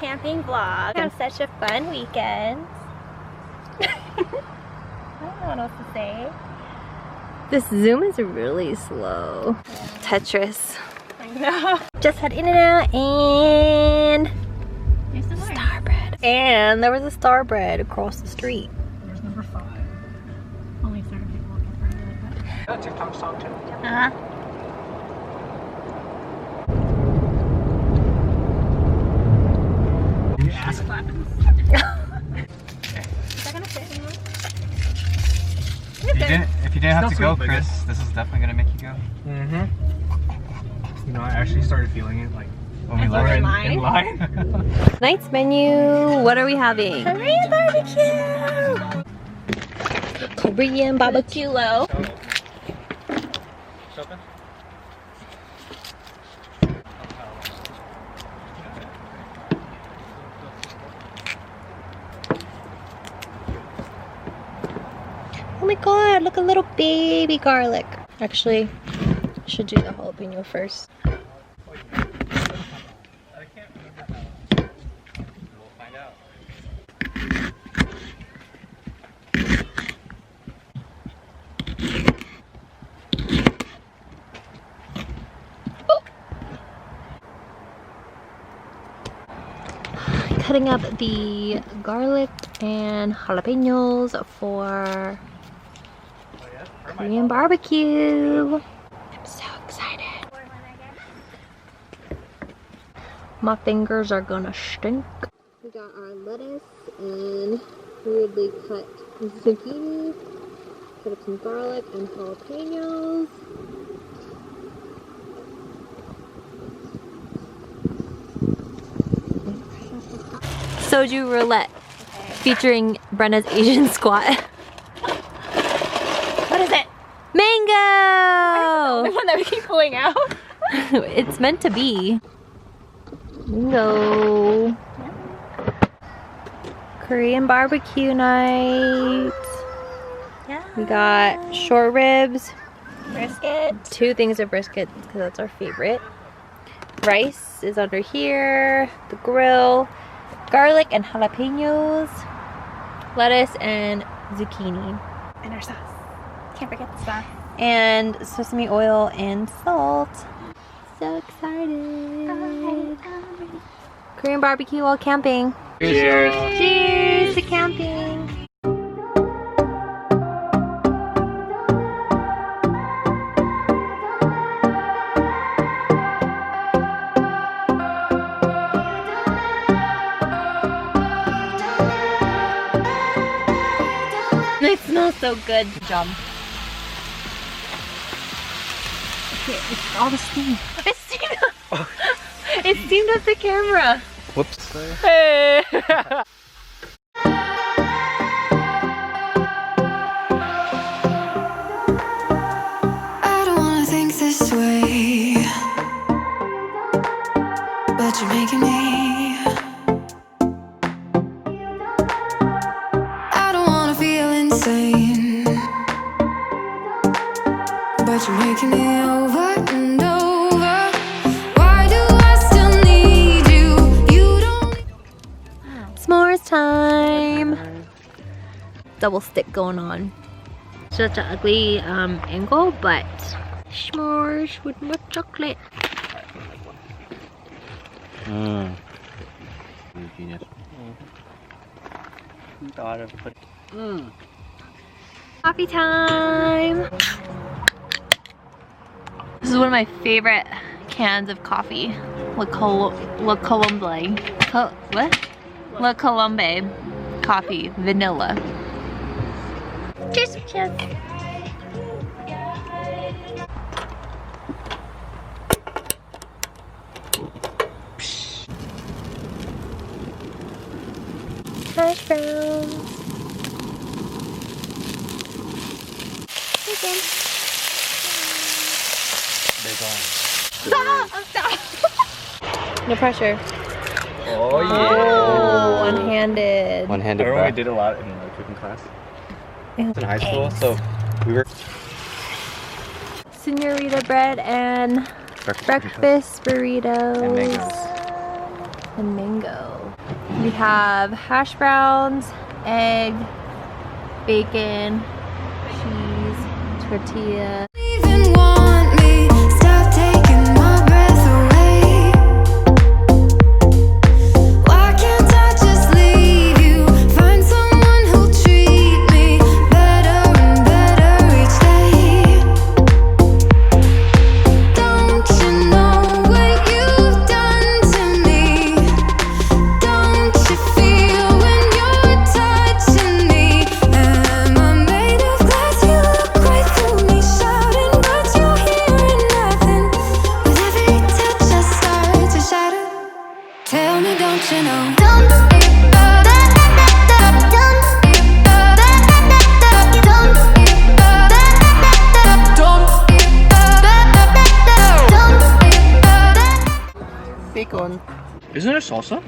camping vlog. We have such a fun weekend. I don't know what else to say. This Zoom is really slow. Yeah. Tetris. I know. Just had In-N-Out and Starbread. And there was a Starbread across the street. There's number 5. Only certain people looking for it like that. That's a TikTok song too. Uh-huh. Ass clapping. Is that gonna fit anymore? If you didn't have to go, Chris, this is definitely gonna make you go. Mm-hmm. You know, I actually started feeling it like when we were left in line. Tonight's menu, what are we having? Korean barbecue! Korean barbecue. Oh my god, look, a little baby garlic. Actually, I should do the jalapeno first. Cutting up the garlic and jalapenos for Korean barbecue. I'm so excited. My fingers are gonna stink. We got our lettuce and weirdly cut zucchini. Cut up some garlic and jalapenos. Soju roulette, featuring Brenna's Asian squat. What is it? Mango! Why is it the only one that we keep pulling out? It's meant to be. Mango. Korean barbecue night. Yeah. We got short ribs. Brisket. 2 things of brisket because that's our favorite. Rice is under here. The grill. Garlic and jalapenos, lettuce and zucchini. And our sauce. Can't forget the sauce. And sesame oil and salt. So excited. Korean barbecue while camping. Cheers! Cheers to camping! It smells so good. Good job. Okay, it's all the steam. It's steamed up. It steamed up the camera. Whoops. Hey. I don't wanna think this way, but you're making me. But you're making me over and over. Why do I still need you? You don't. S'mores time. Double stick going on. Such an ugly angle, but s'mores with more chocolate. Genius. Coffee time. This is one of my favorite cans of coffee. Le Colombe. What? Le Colombe coffee, vanilla. Cheers, cheers. Hash browns. Chicken. Stop! No pressure. Oh yeah. Oh, one-handed. One-handed. I remember we did a lot in cooking class. In high school, so we were señorita bread and breakfast burritos. and mangoes. and mango. We have hash browns, egg, bacon, cheese, tortilla. Even want me, stop taking my breath away. Why can't I just leave you? Find someone who'll treat me better and better each day. Don't you know what you've done to me? Don't you feel when you're touching me? Am I made of glass? You look right through me, shouting, but you're hearing nothing. With every touch I start to shatter. Tell me, don't you know? Bacon. Isn't there salsa?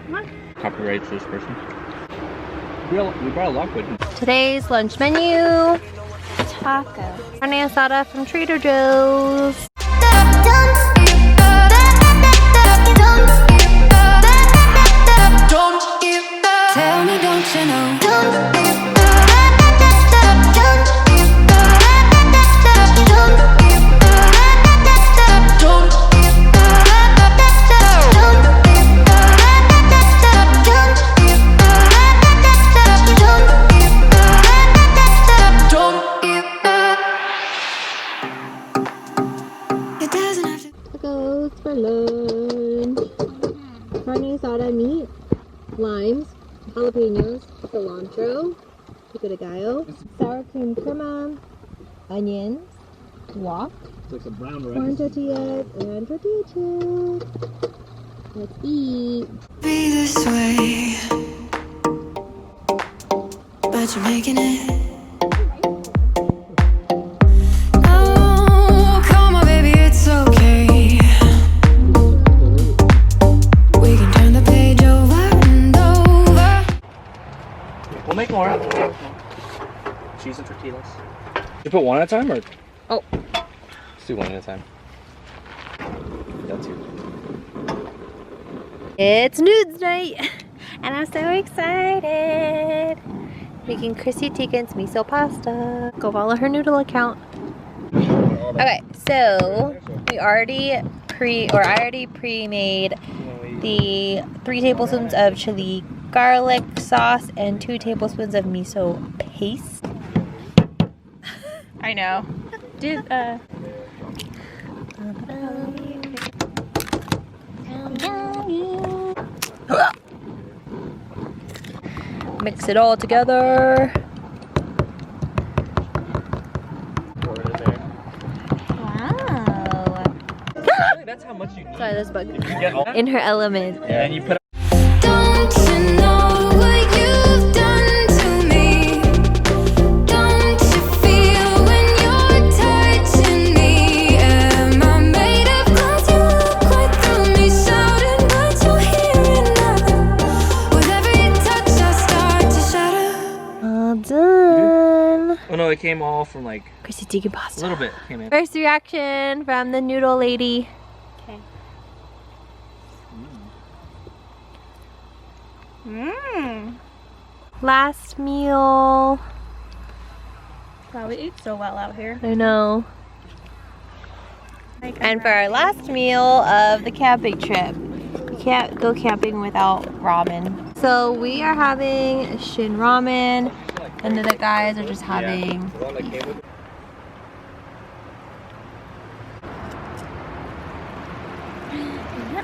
What? Copyright this person. We brought a lockwood. Today's lunch menu: taco, carne asada from Trader Joe's. Tell me, don't you know? It doesn't have to. Tacos for lunch. Carne asada meat, limes, jalapenos, cilantro, pico de gallo, sour cream crema, onions, guac, It's like some brown corn tortillas, and tortilla chips. Let's eat. Be this way, but you're making it. Oh, come on, baby, it's okay. We can turn the page over and over. We'll make more. Cheese and tortillas. You put one at a time or? Oh. Let's do one at a time. That's you. It's Nudes night, and I'm so excited. Making Chrissy Teigen's miso pasta. Go follow her noodle account. Okay, so I already pre-made the 3 tablespoons of chili garlic sauce and 2 tablespoons of miso paste. I know. Did Mix it all together. Pour it in there. Wow. Really, that's how much you need. Sorry, this bug. You get all In her element. Yeah, and you put Don't you know what you've done to me? Don't you feel when you're touching me? Am I made of glass? You look right through me, shouting, but you're hearing nothing. With every touch I start to shatter. All done. Oh no, it came all from like Chrissy Teigen a pasta. little bit came in. First reaction from the noodle lady. okay. Mmm. Last meal. Wow, we eat so well out here. I know. Like, And for our last meal of the camping trip, we can't go camping without ramen. So we are having shin ramen, and the other guys are just having. The one that came with it.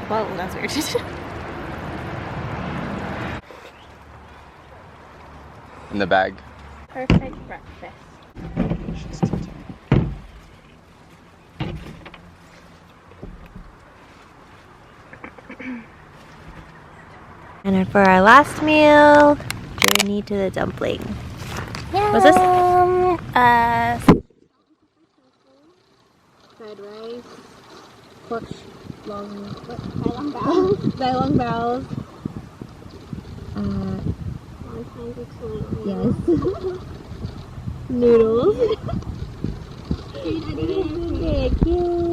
Whoa, that's weird. In the bag. Perfect breakfast. And then for our last meal, journey to the dumpling. What's this? Fried rice, pork long balls. Yes. Noodles. Cute.